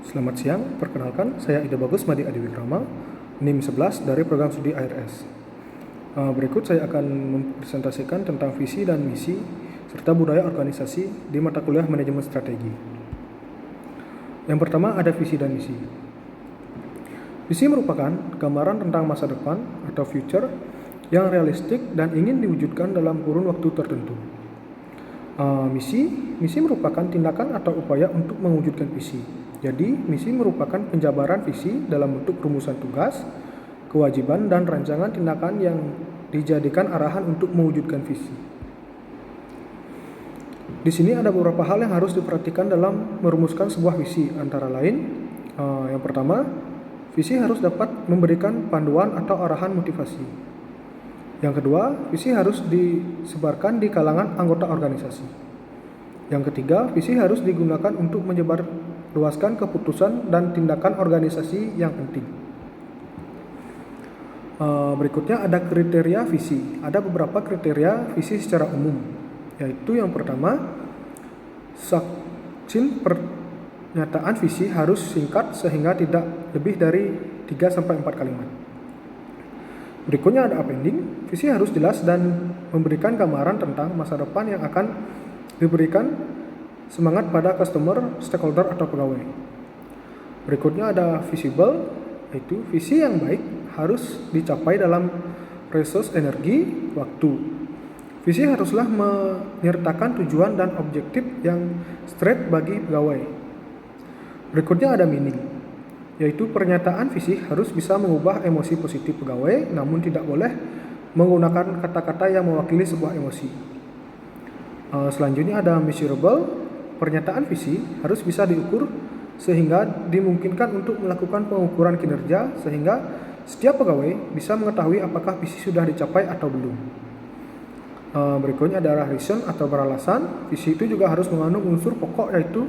Selamat siang, perkenalkan saya Ida Bagus Madi Adiwikrama, NIM 11 dari program studi ARS. Berikut saya akan mempresentasikan tentang visi dan misi serta budaya organisasi di mata kuliah manajemen strategi. Yang pertama ada visi dan misi. Visi merupakan gambaran tentang masa depan atau future yang realistik dan ingin diwujudkan dalam kurun waktu tertentu. Misi merupakan tindakan atau upaya untuk mewujudkan visi. Jadi, misi merupakan penjabaran visi dalam bentuk rumusan tugas, kewajiban, dan rancangan tindakan yang dijadikan arahan untuk mewujudkan visi. Di sini ada beberapa hal yang harus diperhatikan dalam merumuskan sebuah visi, antara lain, yang pertama, visi harus dapat memberikan panduan atau arahan motivasi. Yang kedua, visi harus disebarkan di kalangan anggota organisasi. Yang ketiga, visi harus digunakan untuk menyebarluaskan keputusan dan tindakan organisasi yang penting. Berikutnya ada kriteria visi. Ada beberapa kriteria visi secara umum, yaitu yang pertama, saksin pernyataan visi harus singkat sehingga tidak lebih dari 3-4 kalimat. Berikutnya ada appending. Visi harus jelas dan memberikan gambaran tentang masa depan yang akan diberikan semangat pada customer, stakeholder, atau pegawai. Berikutnya ada visible, yaitu visi yang baik harus dicapai dalam resource energi, waktu. Visi haruslah menyertakan tujuan dan objektif yang straight bagi pegawai. Berikutnya ada meaning, yaitu pernyataan visi harus bisa mengubah emosi positif pegawai, namun tidak boleh menggunakan kata-kata yang mewakili sebuah emosi. Selanjutnya ada measurable. Pernyataan visi harus bisa diukur sehingga dimungkinkan untuk melakukan pengukuran kinerja sehingga setiap pegawai bisa mengetahui apakah visi sudah dicapai atau belum. Berikutnya ada reason atau beralasan. Visi itu juga harus mengandung unsur pokok, yaitu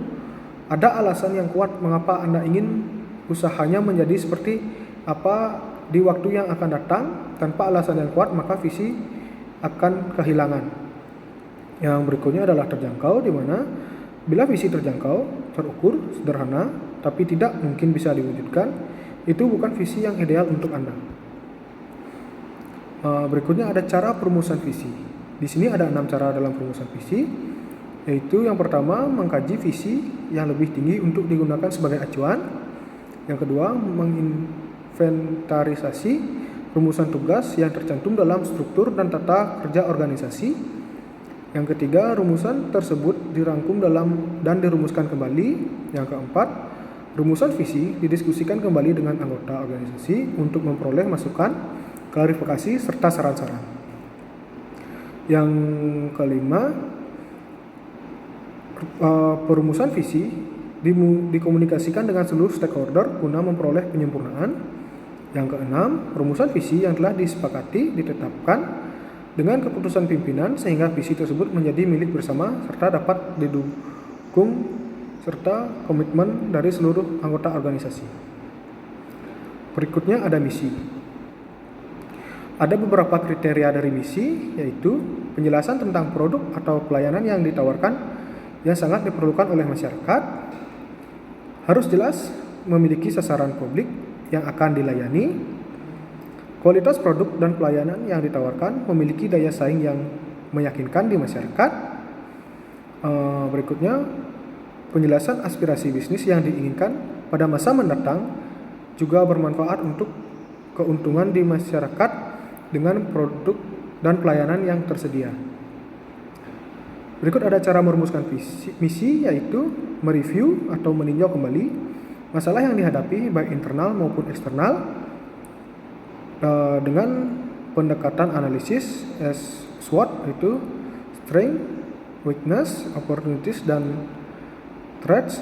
ada alasan yang kuat mengapa Anda ingin usahanya menjadi seperti apa di waktu yang akan datang. Tanpa alasan yang kuat maka visi akan kehilangan. Yang berikutnya adalah terjangkau, di mana bila visi terjangkau, terukur, sederhana, tapi tidak mungkin bisa diwujudkan, itu bukan visi yang ideal untuk Anda. Berikutnya ada cara perumusan visi. Di sini ada 6 cara dalam perumusan visi, yaitu yang pertama, mengkaji visi yang lebih tinggi untuk digunakan sebagai acuan. Yang kedua, menginventarisasi rumusan tugas yang tercantum dalam struktur dan tata kerja organisasi. Yang ketiga, rumusan tersebut dirangkum dan dirumuskan kembali. Yang keempat, rumusan visi didiskusikan kembali dengan anggota organisasi untuk memperoleh masukan, klarifikasi, serta saran-saran. Yang kelima, perumusan visi dikomunikasikan dengan seluruh stakeholder guna memperoleh penyempurnaan. Yang keenam, rumusan visi yang telah disepakati ditetapkan dengan keputusan pimpinan sehingga visi tersebut menjadi milik bersama serta dapat didukung serta komitmen dari seluruh anggota organisasi. Berikutnya ada misi. Ada beberapa kriteria dari misi, yaitu penjelasan tentang produk atau pelayanan yang ditawarkan yang sangat diperlukan oleh masyarakat, harus jelas, memiliki sasaran publik yang akan dilayani, kualitas produk dan pelayanan yang ditawarkan memiliki daya saing yang meyakinkan di masyarakat. Berikutnya, penjelasan aspirasi bisnis yang diinginkan pada masa mendatang juga bermanfaat untuk keuntungan di masyarakat dengan produk dan pelayanan yang tersedia. Berikut ada cara merumuskan misi, yaitu mereview atau meninjau kembali masalah yang dihadapi baik internal maupun eksternal dengan pendekatan analisis SWOT, itu strength, weakness, opportunities, dan threats.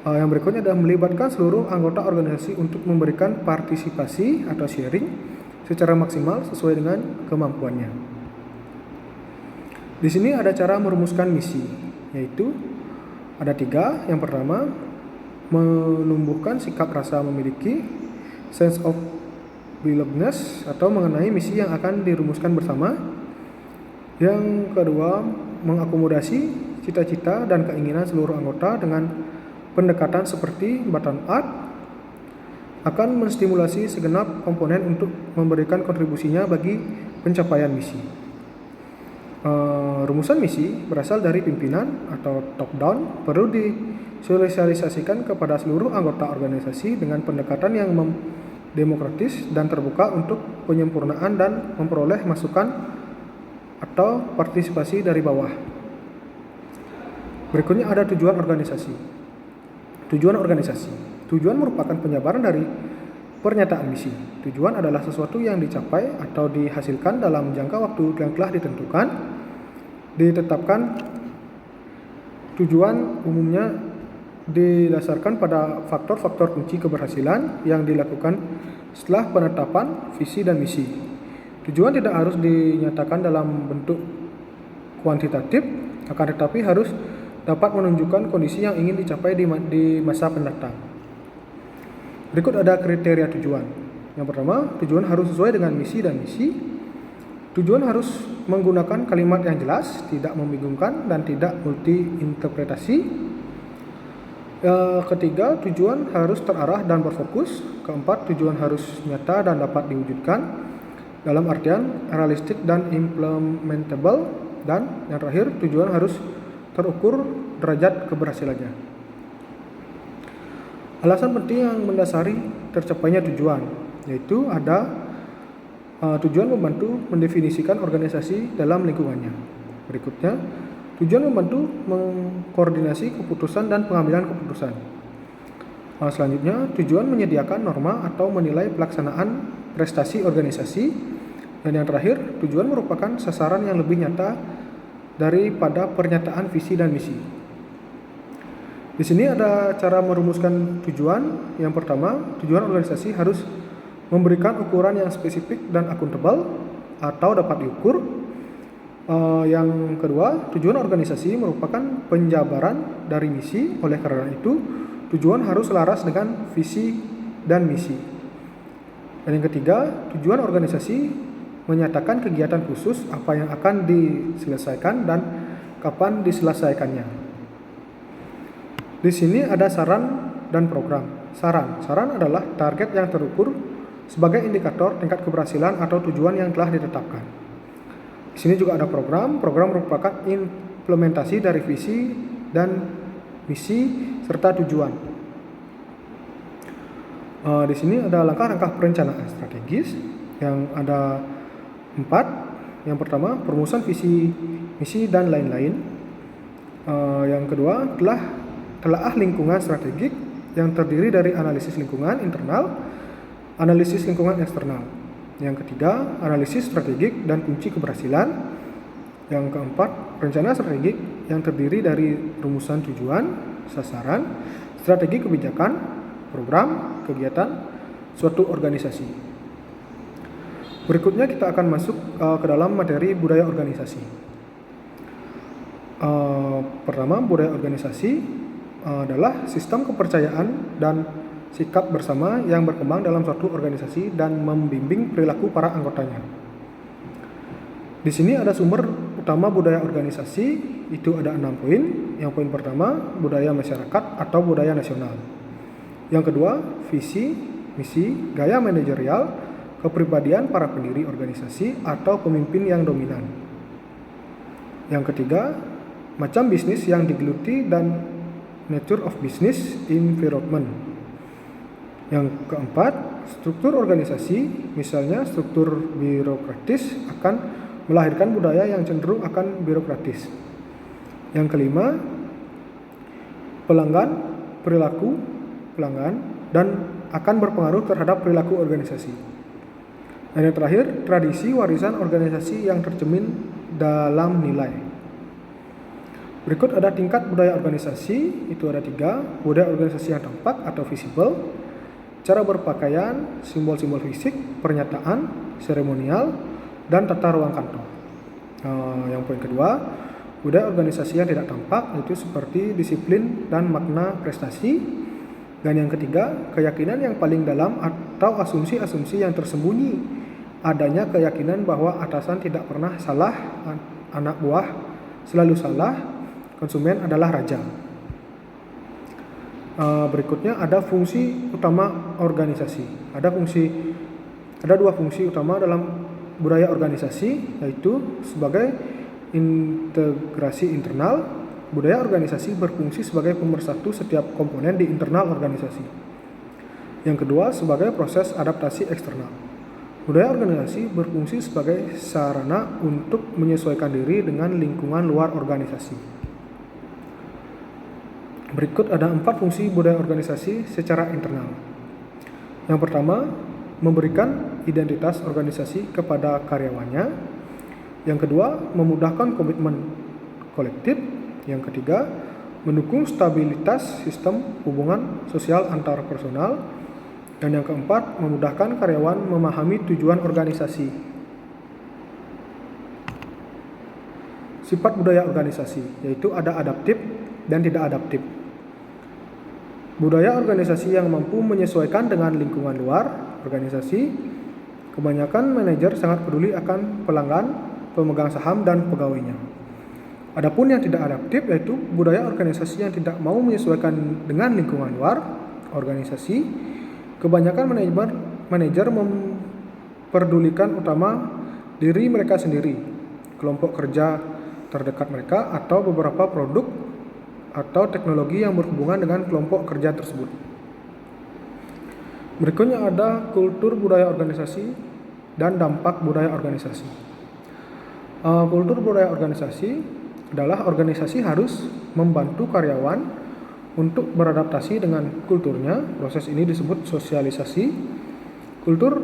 Yang berikutnya adalah melibatkan seluruh anggota organisasi untuk memberikan partisipasi atau sharing secara maksimal sesuai dengan kemampuannya. Di sini ada cara merumuskan misi, yaitu ada 3. Yang pertama, menumbuhkan sikap rasa memiliki, sense of belongingness, atau mengenai misi yang akan dirumuskan bersama. Yang kedua, mengakomodasi cita-cita dan keinginan seluruh anggota dengan pendekatan seperti bottom up akan menstimulasi segenap komponen untuk memberikan kontribusinya bagi pencapaian misi. Rumusan misi berasal dari pimpinan atau top down, perlu disosialisasikan kepada seluruh anggota organisasi dengan pendekatan yang demokratis dan terbuka untuk penyempurnaan dan memperoleh masukan atau partisipasi dari bawah. Berikutnya ada tujuan organisasi. Tujuan merupakan penjabaran dari pernyataan misi. Tujuan adalah sesuatu yang dicapai atau dihasilkan dalam jangka waktu yang telah ditentukan. Ditetapkan tujuan umumnya didasarkan pada faktor-faktor kunci keberhasilan yang dilakukan setelah penetapan visi dan misi. Tujuan tidak harus dinyatakan dalam bentuk kuantitatif, akan tetapi harus dapat menunjukkan kondisi yang ingin dicapai di masa mendatang. Berikut ada kriteria tujuan. Yang pertama, tujuan harus sesuai dengan misi dan misi. Tujuan harus menggunakan kalimat yang jelas, tidak membingungkan, dan tidak multi-interpretasi. Ketiga, tujuan harus terarah dan berfokus. Keempat, tujuan harus nyata dan dapat diwujudkan dalam artian realistik dan implementable. Dan yang terakhir, tujuan harus terukur derajat keberhasilannya. Alasan penting yang mendasari tercapainya tujuan, yaitu ada tujuan membantu mendefinisikan organisasi dalam lingkungannya. Berikutnya, tujuan membantu mengkoordinasi keputusan dan pengambilan keputusan. Selanjutnya, tujuan menyediakan norma atau menilai pelaksanaan prestasi organisasi. Dan yang terakhir, tujuan merupakan sasaran yang lebih nyata daripada pernyataan visi dan misi. Di sini ada cara merumuskan tujuan. Yang pertama, tujuan organisasi harus memberikan ukuran yang spesifik dan akuntabel atau dapat diukur. Yang kedua, tujuan organisasi merupakan penjabaran dari misi. Oleh karena itu, tujuan harus selaras dengan visi dan misi. Dan yang ketiga, tujuan organisasi menyatakan kegiatan khusus apa yang akan diselesaikan dan kapan diselesaikannya. Di sini ada saran dan program. Saran adalah target yang terukur sebagai indikator tingkat keberhasilan atau tujuan yang telah ditetapkan. Di sini juga ada program. Program merupakan implementasi dari visi dan misi serta tujuan. Di sini ada langkah-langkah perencanaan strategis yang ada 4. Yang pertama, perumusan visi, misi dan lain-lain. Yang kedua, telaah lingkungan strategik yang terdiri dari analisis lingkungan internal, analisis lingkungan eksternal. Yang ketiga, analisis strategik dan kunci keberhasilan. Yang keempat, rencana strategik yang terdiri dari rumusan tujuan, sasaran, strategi kebijakan, program, kegiatan suatu organisasi. Berikutnya kita akan masuk ke dalam materi budaya organisasi. Pertama, budaya organisasi adalah sistem kepercayaan dan sikap bersama yang berkembang dalam suatu organisasi dan membimbing perilaku para anggotanya. Di sini ada sumber utama budaya organisasi, itu ada 6 poin. Yang poin pertama, budaya masyarakat atau budaya nasional. Yang kedua, visi, misi, gaya manajerial, kepribadian para pendiri organisasi atau pemimpin yang dominan. Yang ketiga, macam bisnis yang digeluti dan nature of business environment. Yang keempat, struktur organisasi, misalnya struktur birokratis akan melahirkan budaya yang cenderung akan birokratis. Yang kelima, perilaku pelanggan dan akan berpengaruh terhadap perilaku organisasi. Dan yang terakhir, tradisi warisan organisasi yang tercermin dalam nilai. Berikut ada tingkat budaya organisasi, itu ada 3, budaya organisasi yang tampak atau visible, cara berpakaian, simbol-simbol fisik, pernyataan, seremonial, dan tata ruang kantor. Yang poin kedua, budaya organisasi yang tidak tampak, yaitu seperti disiplin dan makna prestasi. Dan yang ketiga, keyakinan yang paling dalam atau asumsi-asumsi yang tersembunyi. Adanya keyakinan bahwa atasan tidak pernah salah, anak buah selalu salah, konsumen adalah raja. Berikutnya ada fungsi utama organisasi. Ada dua fungsi utama dalam budaya organisasi, yaitu sebagai integrasi internal. Budaya organisasi berfungsi sebagai pemersatu setiap komponen di internal organisasi. Yang kedua, sebagai proses adaptasi eksternal. Budaya organisasi berfungsi sebagai sarana untuk menyesuaikan diri dengan lingkungan luar organisasi. Berikut ada 4 fungsi budaya organisasi secara internal. Yang pertama, memberikan identitas organisasi kepada karyawannya. Yang kedua, memudahkan komitmen kolektif. Yang ketiga, mendukung stabilitas sistem hubungan sosial antar personal. Dan yang keempat, memudahkan karyawan memahami tujuan organisasi. Sifat budaya organisasi, yaitu ada adaptif dan tidak adaptif. Budaya organisasi yang mampu menyesuaikan dengan lingkungan luar organisasi. Kebanyakan manajer sangat peduli akan pelanggan, pemegang saham, dan pegawainya. Adapun yang tidak adaptif yaitu budaya organisasi yang tidak mau menyesuaikan dengan lingkungan luar organisasi. Kebanyakan manajer memperdulikan utama diri mereka sendiri, kelompok kerja terdekat mereka, atau beberapa produk atau teknologi yang berhubungan dengan kelompok kerja tersebut. Berikutnya ada kultur budaya organisasi dan dampak budaya organisasi. Kultur budaya organisasi adalah organisasi harus membantu karyawan untuk beradaptasi dengan kulturnya. Proses ini disebut sosialisasi. Kultur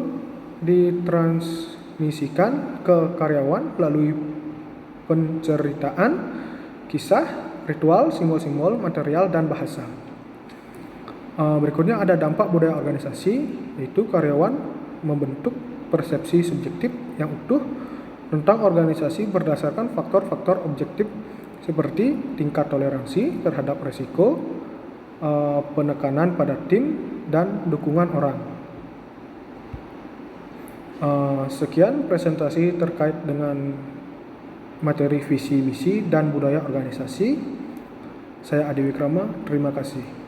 ditransmisikan ke karyawan melalui penceritaan, kisah, ritual, simbol-simbol, material, dan bahasa. Berikutnya ada dampak budaya organisasi, yaitu karyawan membentuk persepsi subjektif yang utuh tentang organisasi berdasarkan faktor-faktor objektif seperti tingkat toleransi terhadap risiko, penekanan pada tim, dan dukungan orang. Sekian presentasi terkait dengan materi visi misi dan budaya organisasi. Saya Adi Wikrama, terima kasih.